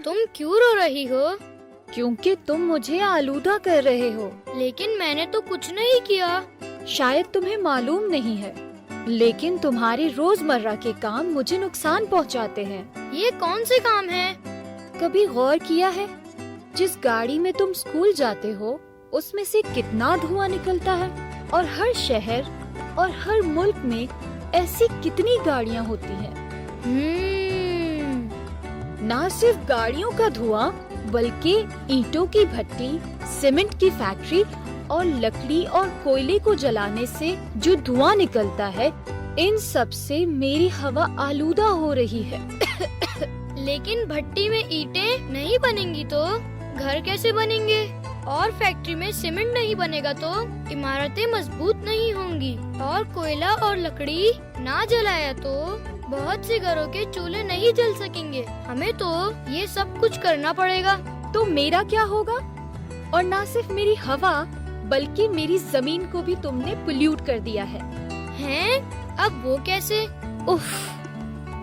तुम क्यों रो रही हो? क्योंकि तुम मुझे आलूदा कर रहे हो। लेकिन मैंने तो कुछ नहीं किया। शायद तुम्हें मालूम नहीं है, लेकिन तुम्हारे रोजमर्रा के काम मुझे नुकसान पहुंचाते हैं। ये कौन से काम हैं? कभी गौर किया है, जिस गाड़ी में तुम स्कूल जाते हो उसमें से कितना धुआं निकलता है? और हर शहर और हर मुल्क में ऐसी कितनी गाड़ियाँ होती हैं। ना सिर्फ गाड़ियों का धुआं, बल्कि ईंटों की भट्टी, सीमेंट की फैक्ट्री और लकड़ी और कोयले को जलाने से जो धुआं निकलता है, इन सब से मेरी हवा आलूदा हो रही है। लेकिन भट्टी में ईंटें नहीं बनेंगी तो घर कैसे बनेंगे? और फैक्ट्री में सीमेंट नहीं बनेगा तो इमारतें मजबूत नहीं होंगी। और कोयला और लकड़ी ना जलाया तो बहुत से घरों के चूल्हे नहीं जल सकेंगे। हमें तो ये सब कुछ करना पड़ेगा। तो मेरा क्या होगा? और ना सिर्फ मेरी हवा, बल्कि मेरी जमीन को भी तुमने पोल्यूट कर दिया है। हैं? अब वो कैसे? उफ,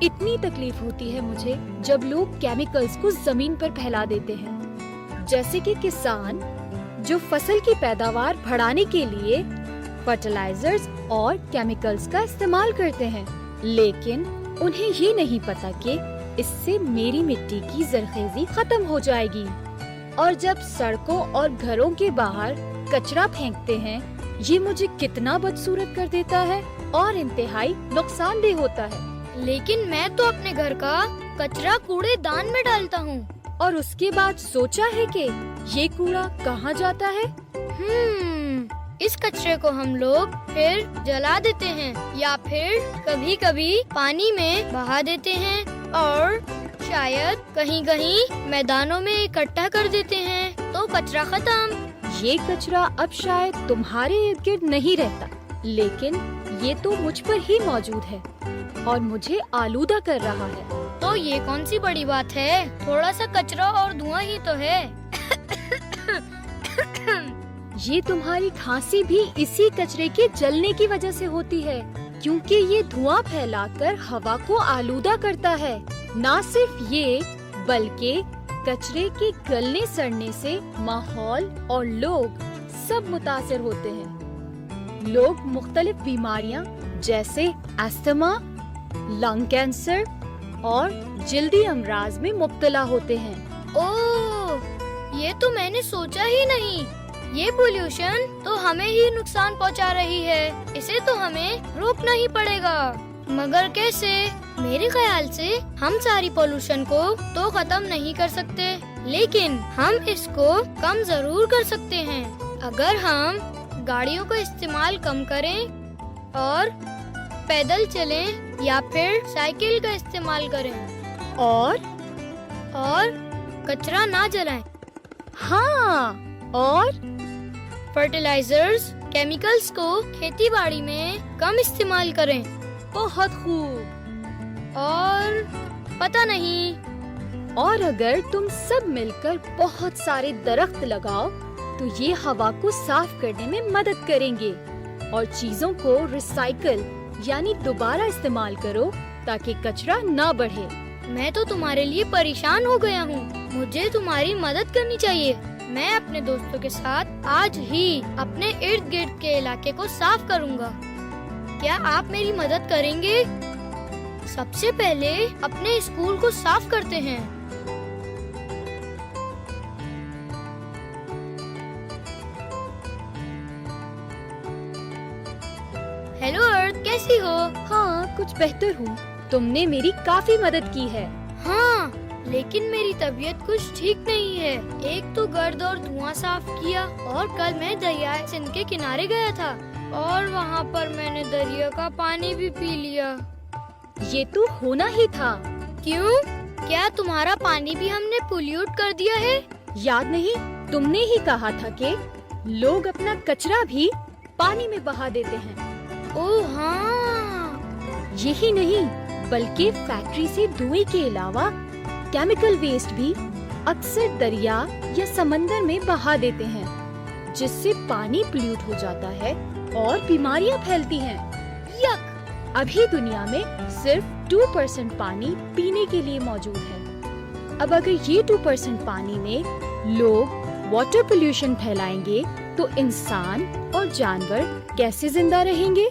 इतनी तकलीफ होती है मुझे जब लोग केमिकल्स को जमीन पर फैला देते हैं। जैसे कि किसान जो फसल की पैदावार बढ़ाने के लिए फर्टिलाइजर्स और केमिकल्स का इस्तेमाल करते हैं, लेकिन उन्हें ये नहीं पता कि इससे मेरी मिट्टी की जरखेजी खत्म हो जाएगी। और जब सड़कों और घरों के बाहर कचरा फेंकते हैं, ये मुझे कितना बदसूरत कर देता है और इंतहाई नुकसानदेह होता है। लेकिन मैं तो अपने घर का कचरा कूड़ेदान में डालता हूँ। और उसके बाद सोचा है कि ये कूड़ा कहाँ जाता है? इस कचरे को हम लोग फिर जला देते हैं या फिर कभी कभी पानी में बहा देते हैं और शायद कहीं कहीं मैदानों में इकट्ठा कर देते हैं, तो कचरा खत्म। ये कचरा अब शायद तुम्हारे इर्द गिर्द नहीं रहता, लेकिन ये तो मुझ पर ही मौजूद है और मुझे आलूदा कर रहा है। तो ये कौन सी बड़ी बात है? थोड़ा सा कचरा और धुआं ही तो है। ये तुम्हारी खांसी भी इसी कचरे के जलने की वजह से होती है, क्योंकि ये धुआं फैलाकर हवा को आलूदा करता है। ना सिर्फ ये, बल्कि कचरे के गलने सड़ने से माहौल और लोग सब मुतासिर होते हैं। लोग मुख्तलिफ बीमारियां जैसे अस्थमा, लंग कैंसर और जल्दी अमराज में मुब्तला होते हैं। ओह, ये तो मैंने सोचा ही नहीं। ये पोल्यूशन तो हमें ही नुकसान पहुंचा रही है। इसे तो हमें रोकना ही पड़ेगा। मगर कैसे? मेरे ख्याल से हम सारी पोल्यूशन को तो खत्म नहीं कर सकते, लेकिन हम इसको कम जरूर कर सकते हैं। अगर हम गाड़ियों का इस्तेमाल कम करें और पैदल चलें या फिर साइकिल का इस्तेमाल करें और कचरा ना जलाएं। हाँ, और फर्टिलाइजर्स, केमिकल्स को खेती बाड़ी में कम इस्तेमाल करें। बहुत खूब। और पता नहीं, और अगर तुम सब मिलकर बहुत सारे दरख्त लगाओ तो ये हवा को साफ करने में मदद करेंगे। और चीजों को रिसाइकल यानी दोबारा इस्तेमाल करो ताकि कचरा ना बढ़े। मैं तो तुम्हारे लिए परेशान हो गया हूँ। मुझे तुम्हारी मदद करनी चाहिए। मैं अपने दोस्तों के साथ आज ही अपने इर्द गिर्द के इलाके को साफ करूँगा। क्या आप मेरी मदद करेंगे? सबसे पहले अपने स्कूल को साफ करते हैं। हेलो अर्थ, कैसी हो? हाँ, कुछ बेहतर हूँ। तुमने मेरी काफी मदद की है। हाँ, लेकिन मेरी तबीयत कुछ ठीक नहीं है। एक तो गर्द और धुआं साफ किया, और कल मैं दरिया सिंध के किनारे गया था और वहाँ पर मैंने दरिया का पानी भी पी लिया। ये तो होना ही था। क्यों? क्या तुम्हारा पानी भी हमने पोल्यूट कर दिया है? याद नहीं, तुमने ही कहा था कि लोग अपना कचरा भी पानी में बहा देते हैं। ओह हाँ। यही नहीं, बल्कि फैक्ट्री से धुएं के अलावा केमिकल वेस्ट भी अक्सर दरिया या समंदर में बहा देते हैं, जिससे पानी पोल्यूट हो जाता है और बीमारियां फैलती हैं। यक! अभी दुनिया में सिर्फ 2% पानी पीने के लिए मौजूद है। اب اگر یہ 2% پانی میں لوگ واٹر پولیوشن پھیلائیں گے تو انسان اور جانور کیسے زندہ رہیں گے؟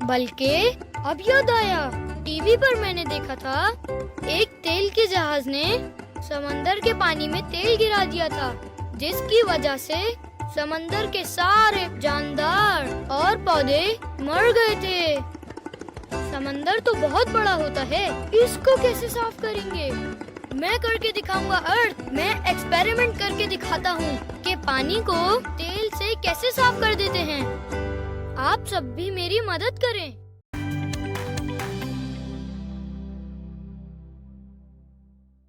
بلکہ اب یاد آیا، ٹی وی پر میں نے دیکھا تھا ایک تیل کے جہاز نے سمندر کے پانی میں تیل گرا دیا تھا، جس کی وجہ سے سمندر کے سارے جاندار اور پودے مر گئے تھے۔ سمندر تو بہت بڑا ہوتا ہے، اس کو کیسے صاف کریں گے؟ میں کر کے دکھاؤں گا ارتھ، میں ایکسپیریمنٹ کر کے دکھاتا ہوں کہ پانی کو تیل سے کیسے صاف کر دیتے ہیں۔ آپ سب بھی میری مدد کریں۔